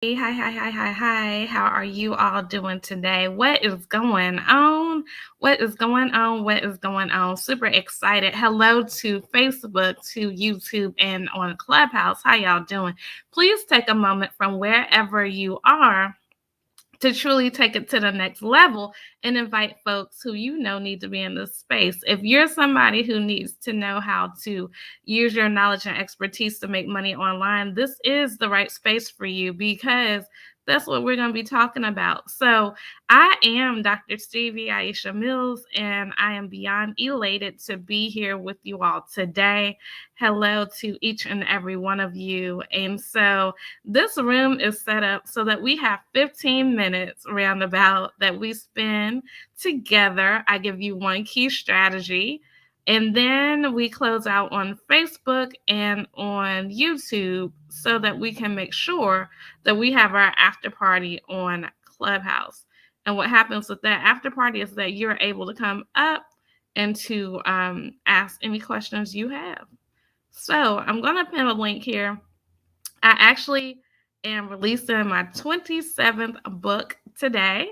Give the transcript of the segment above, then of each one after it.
Hi. How are you all doing today? What is going on? What is going on? What is going on? Super excited. Hello to Facebook, to YouTube, and on Clubhouse. How y'all doing? Please take a moment from wherever you are to truly take it to the next level and invite folks who you know need to be in this space. If you're somebody who needs to know how to use your knowledge and expertise to make money online, this is the right space for you because that's what we're going to be talking about. So, I am Dr. Stevie Aisha Mills, and I am beyond elated to be here with you all today. Hello to each and every one of you. And so, this room is set up so that we have 15 minutes roundabout that we spend together. I give you one key strategy, and then we close out on Facebook and on YouTube so that we can make sure that we have our after party on Clubhouse. And what happens with that after party is that you're able to come up and to ask any questions you have. So I'm going to pin a link here. I actually am releasing my 27th book today,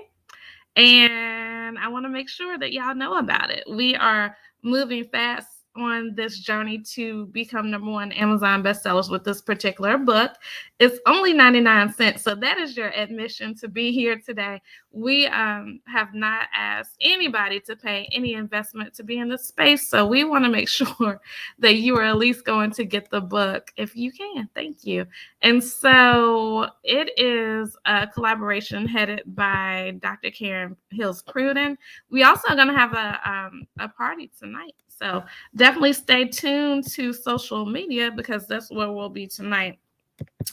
and I want to make sure that y'all know about it. We are moving fast on this journey to become number one Amazon bestsellers with this particular book. It's only 99 cents, so that is your admission to be here today. We have not asked anybody to pay any investment to be in this space, so we want to make sure that you are at least going to get the book if you can. Thank you. And so it is a collaboration headed by Dr. Karen Hills Cruden. We also are going to have a party tonight. So definitely stay tuned to social media because that's where we'll be tonight.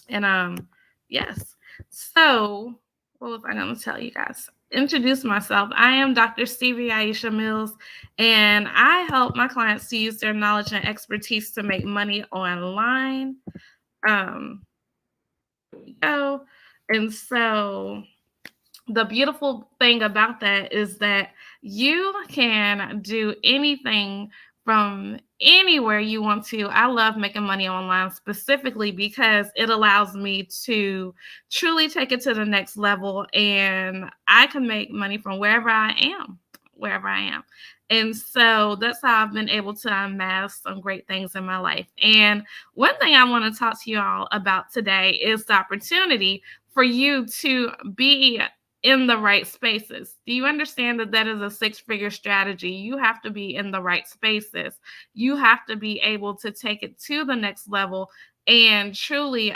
And yes. So what was I going to tell you guys? Introduce myself. I am Dr. Stevie Aisha Mills, and I help my clients to use their knowledge and expertise to make money online. Go. And so the beautiful thing about that is that you can do anything from anywhere you want to. I love making money online specifically because it allows me to truly take it to the next level, and I can make money from wherever I am. And so that's how I've been able to amass some great things in my life. And one thing I want to talk to you all about today is the opportunity for you to be in the right spaces. Do you understand that that is a six-figure strategy? You have to be in the right spaces. You have to be able to take it to the next level and truly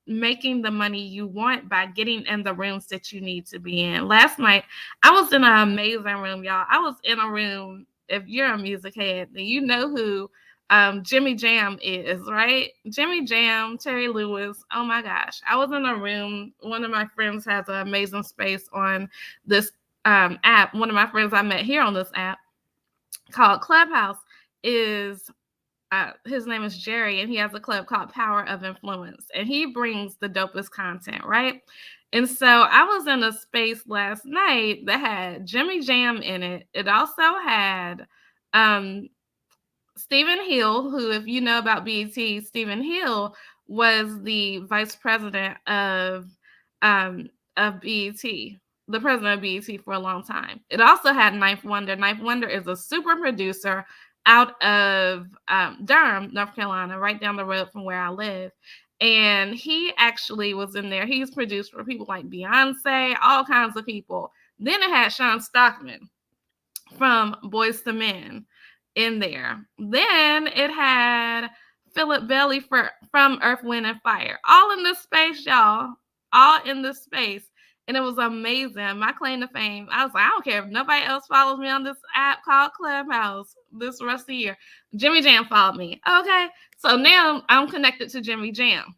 making the money you want by getting in the rooms that you need to be in. Last night, I was in an amazing room, y'all. I was in a room, if you're a music head, then you know who Jimmy Jam is, right? Jimmy Jam, Terry Lewis. Oh my gosh. I was in a room. One of my friends has an amazing space on this app. One of my friends I met here on this app called Clubhouse is his name is Jerry, and he has a club called Power of Influence, and he brings the dopest content, right? And so I was in a space last night that had Jimmy Jam in it. It also had Stephen Hill, who, if you know about BET, Stephen Hill was the vice president of BET, the president of BET for a long time. It also had Ninth Wonder. Ninth Wonder is a super producer out of Durham, North Carolina, right down the road from where I live. And he actually was in there. He's produced for people like Beyonce, all kinds of people. Then it had Sean Stockman from Boyz II Men in there. Then it had Philip Bailey from Earth, Wind, and Fire. All in this space, y'all. All in this space. And it was amazing. My claim to fame, I was like, I don't care if nobody else follows me on this app called Clubhouse this rest of the year. Jimmy Jam followed me. Okay. So now I'm connected to Jimmy Jam.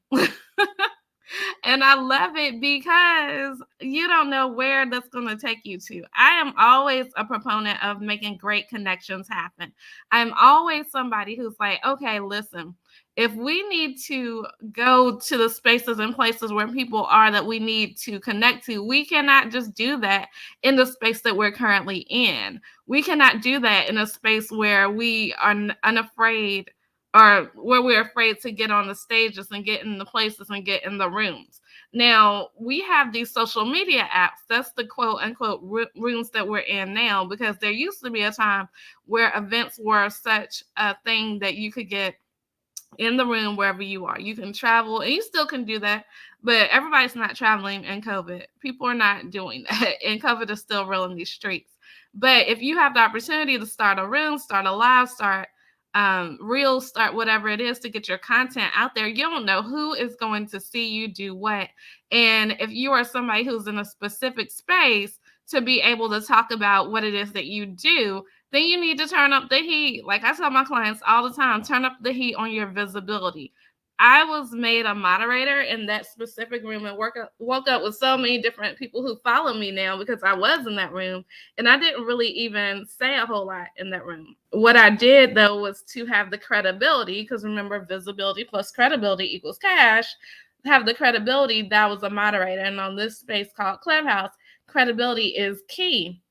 And I love it because you don't know where that's going to take you to. I am always a proponent of making great connections happen. I'm always somebody who's like, okay, listen, if we need to go to the spaces and places where people are that we need to connect to, we cannot just do that in the space that we're currently in. We cannot do that in a space where we are unafraid or where we're afraid to get on the stages and get in the places and get in the rooms. Now, we have these social media apps. That's the quote unquote rooms that we're in now, because there used to be a time where events were such a thing that you could get in the room wherever you are. You can travel, and you still can do that, but everybody's not traveling in COVID. People are not doing that, and COVID is still real in these streets. But if you have the opportunity to start a room, start a live, start reels, start whatever it is to get your content out there, you don't know who is going to see you do what. And if you are somebody who's in a specific space, to be able to talk about what it is that you do, then you need to turn up the heat. Like I tell my clients all the time, turn up the heat on your visibility. I was made a moderator in that specific room and woke up with so many different people who follow me now because I was in that room, and I didn't really even say a whole lot in that room. What I did though was to have the credibility, because remember, visibility plus credibility equals cash. Have the credibility that I was a moderator, and on this space called Clubhouse, credibility is key.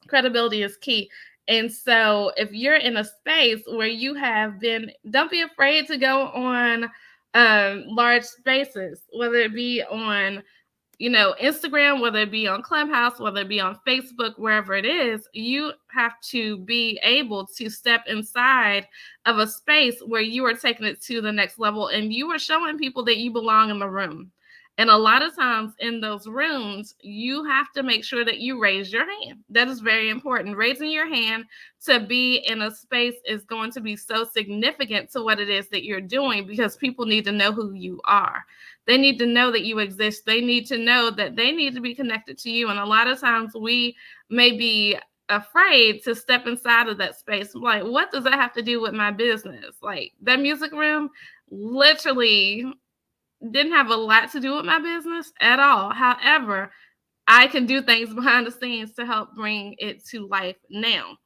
Credibility is key. And so if you're in a space where you have been, don't be afraid to go on large spaces, whether it be on Instagram, whether it be on Clubhouse, whether it be on Facebook, wherever it is. You have to be able to step inside of a space where you are taking it to the next level, and you are showing people that you belong in the room. And a lot of times in those rooms, you have to make sure that you raise your hand. That is very important. Raising your hand to be in a space is going to be so significant to what it is that you're doing, because people need to know who you are. They need to know that you exist. They need to know that they need to be connected to you. And a lot of times we may be afraid to step inside of that space. Like, what does that have to do with my business? Like, that music room literally didn't have a lot to do with my business at all. However, I can do things behind the scenes to help bring it to life now.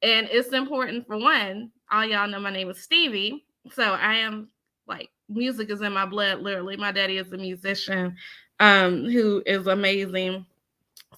And it's important, for one, all y'all know my name is Stevie. So I am like, music is in my blood, literally. My daddy is a musician who is amazing.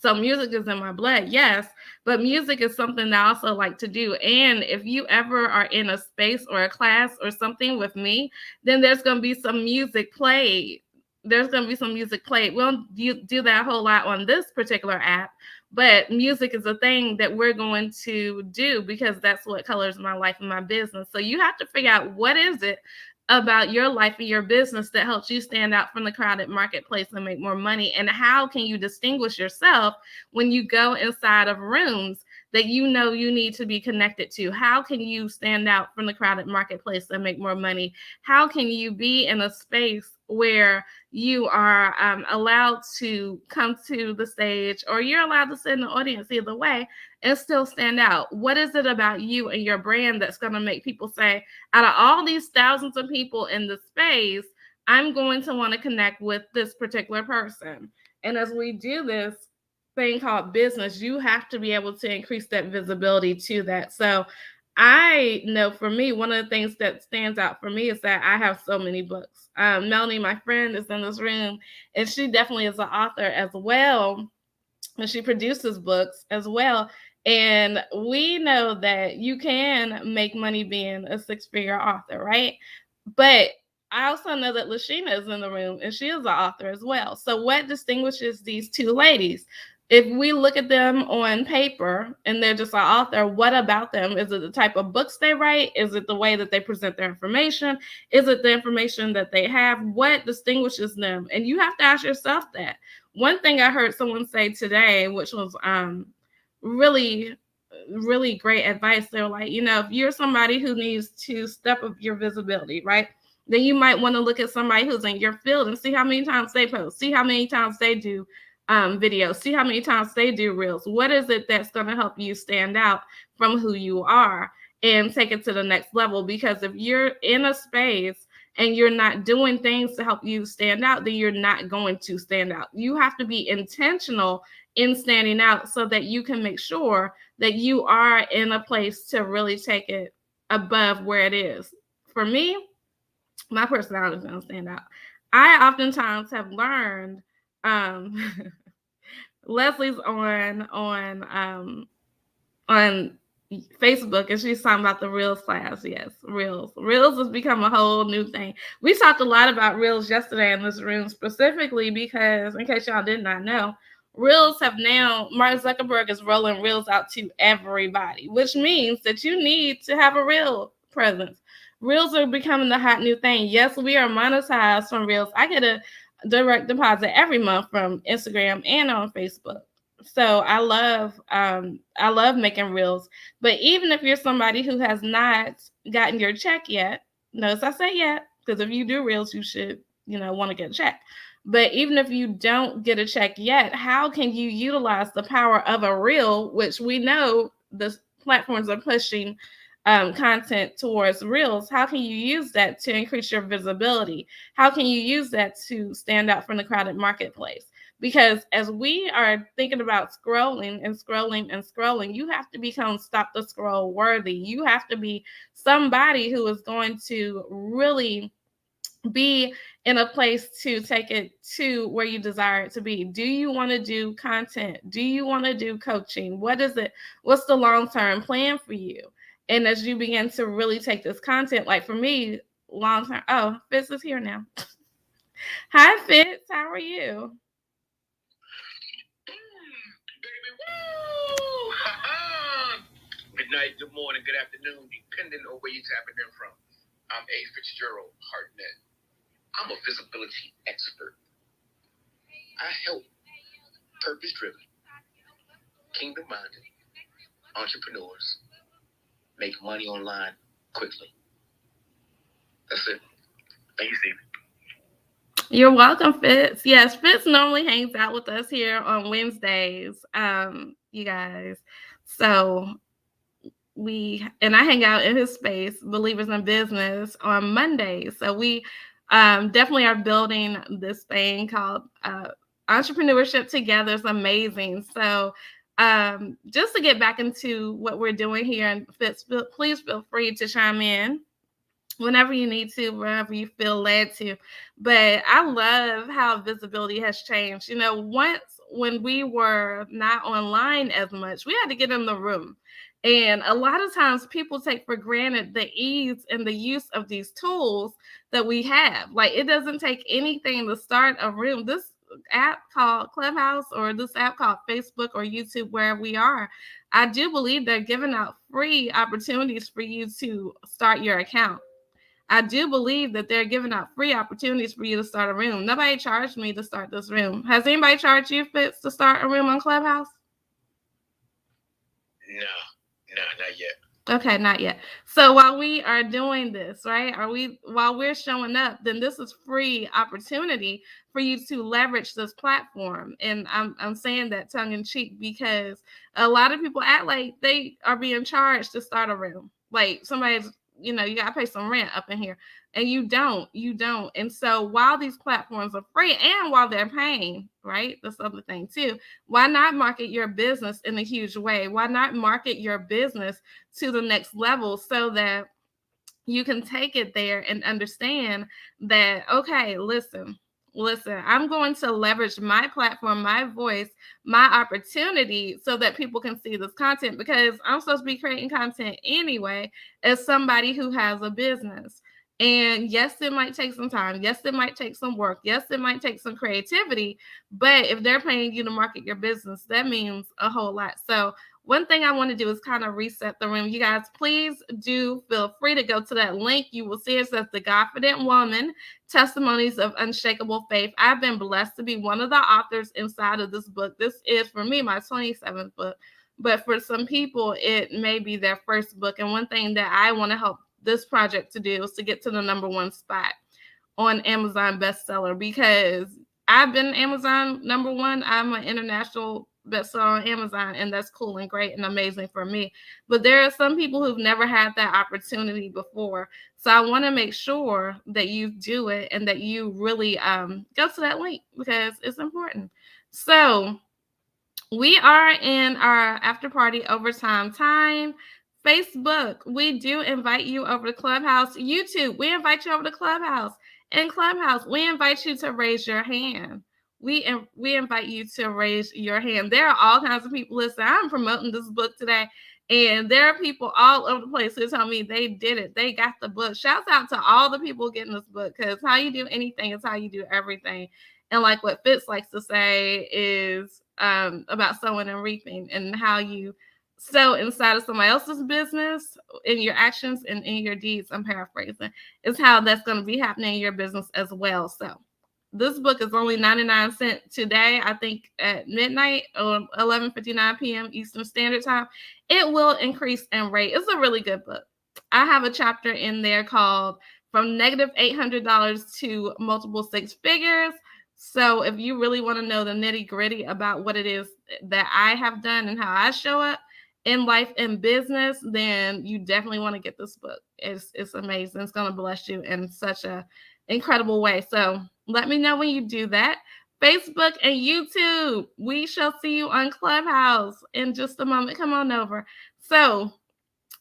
So music is in my blood, yes, but music is something that I also like to do. And if you ever are in a space or a class or something with me, then there's going to be some music played. There's going to be some music played. We don't do that a whole lot on this particular app, but music is a thing that we're going to do because that's what colors my life and my business. So you have to figure out, what is it about your life and your business that helps you stand out from the crowded marketplace and make more money? And how can you distinguish yourself when you go inside of rooms that you know you need to be connected to? How can you stand out from the crowded marketplace and make more money? How can you be in a space where you are allowed to come to the stage, or you're allowed to sit in the audience, either way, and still stand out? What is it about you and your brand that's going to make people say, out of all these thousands of people in the space, I'm going to want to connect with this particular person? And as we do this thing called business, you have to be able to increase that visibility to that. So I know for me, one of the things that stands out for me is that I have so many books. Melanie, my friend, is in this room, and she definitely is an author as well, and she produces books as well. And we know that you can make money being a six-figure author, right? But I also know that Lashina is in the room, and she is an author as well. So what distinguishes these two ladies? If we look at them on paper and they're just an author, what about them? Is it the type of books they write? Is it the way that they present their information? Is it the information that they have? What distinguishes them? And you have to ask yourself that. One thing I heard someone say today, which was really, really great advice. They're like, if you're somebody who needs to step up your visibility, right? Then you might want to look at somebody who's in your field and see how many times they post, see how many times they do videos, see how many times they do reels. What is it that's going to help you stand out from who you are and take it to the next level? Because if you're in a space and you're not doing things to help you stand out, then you're not going to stand out. You have to be intentional in standing out so that you can make sure that you are in a place to really take it above where it is. For me, my personality is going to stand out. I oftentimes have learned Leslie's on Facebook, and she's talking about the Reels class. Yes, Reels. Reels has become a whole new thing. We talked a lot about Reels yesterday in this room, specifically because, in case y'all did not know, Reels have now, Mark Zuckerberg is rolling Reels out to everybody, which means that you need to have a Reel presence. Reels are becoming the hot new thing. Yes, we are monetized from Reels. I get a direct deposit every month from Instagram and on Facebook. So I love making Reels. But even if you're somebody who has not gotten your check yet, notice I say yet, because if you do Reels, you should, want to get a check. But even if you don't get a check yet, how can you utilize the power of a Reel, which we know the platforms are pushing content towards Reels? How can you use that to increase your visibility? How can you use that to stand out from the crowded marketplace? Because as we are thinking about scrolling and scrolling and scrolling, you have to become stop the scroll worthy. You have to be somebody who is going to really be in a place to take it to where you desire it to be. Do you want to do content? Do you want to do coaching? What is it? What's the long-term plan for you? And as you begin to really take this content, like for me, long-term, oh, Fitz is here now. Hi, Fitz. How are you? Baby, woo! Good night, good morning, good afternoon, depending on where you're tapping in from. I'm A. Fitzgerald Hartnett. I'm a visibility expert. I help purpose-driven, kingdom-minded entrepreneurs make money online quickly. That's it. Thank you, Steve. You're welcome, Fitz. Yes, Fitz normally hangs out with us here on Wednesdays, you guys. So I hang out in his space, Believers in Business, on Mondays. So we definitely are building this thing called Entrepreneurship Together. It's amazing. So just to get back into what we're doing here, and Fitz, please feel free to chime in whenever you need to, whenever you feel led to. But I love how visibility has changed. Once when we were not online as much, we had to get in the room. And a lot of times people take for granted the ease and the use of these tools that we have. Like, it doesn't take anything to start a room. This app called Clubhouse, or this app called Facebook or YouTube, where we are, I do believe they're giving out free opportunities for you to start your account. I do believe that they're giving out free opportunities for you to start a room. Nobody charged me to start this room. Has anybody charged you, Fitz, to start a room on Clubhouse? No, not yet. Okay, not yet. So while we are doing this, right, while we're showing up, then this is free opportunity for you to leverage this platform. And I'm saying that tongue in cheek, because a lot of people act like they are being charged to start a room. Like somebody's, you gotta pay some rent up in here. And you don't. And so while these platforms are free and while they're paying, right? That's the other thing too. Why not market your business in a huge way? Why not market your business to the next level so that you can take it there and understand that, okay, listen, I'm going to leverage my platform, my voice, my opportunity, so that people can see this content, because I'm supposed to be creating content anyway as somebody who has a business. And yes, it might take some time. Yes, it might take some work. Yes, it might take some creativity. But if they're paying you to market your business, that means a whole lot. So one thing I want to do is kind of reset the room. You guys, please do feel free to go to that link. You will see it says The Confident Woman, Testimonies of Unshakable Faith. I've been blessed to be one of the authors inside of this book. This is, for me, my 27th book. But for some people, it may be their first book. And one thing that I want to help this project to do is to get to the #1 spot on Amazon bestseller, because I've been Amazon #1. I'm an international bestseller on Amazon, and that's cool and great and amazing for me. But there are some people who've never had that opportunity before. So I want to make sure that you do it and that you really go to that link, because it's important. So we are in our after party overtime time. Facebook, we do invite you over to Clubhouse. YouTube, we invite you over to Clubhouse. In Clubhouse, we invite you to raise your hand. We invite you to raise your hand. There are all kinds of people. Listen, I'm promoting this book today, And there are people all over the place who tell me they did it. They got the book. Shouts out to all the people getting this book, because how you do anything is how you do everything. And like what Fitz likes to say is about sowing and reaping, and how you sow inside of somebody else's business in your actions and in your deeds. I'm paraphrasing. Is how that's going to be happening in your business as well. So this book is only 99 cents today, I think at midnight or 11:59 p.m. Eastern Standard Time. It will increase in rate. It's a really good book. I have a chapter in there called From Negative $800 to Multiple Six Figures. So if you really want to know the nitty gritty about what it is that I have done and how I show up in life and business, then you definitely want to get this book. It's amazing. It's going to bless you in such a incredible way. So let me know when you do that. Facebook and YouTube. We shall see you on Clubhouse in just a moment. Come on over. So,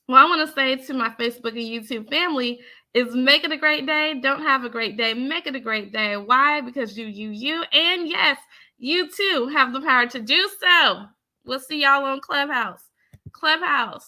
what I want to say to my Facebook and YouTube family is make it a great day. Don't have a great day. Make it a great day. Why? Because you. And yes, you too have the power to do so. We'll see y'all on Clubhouse. Clubhouse.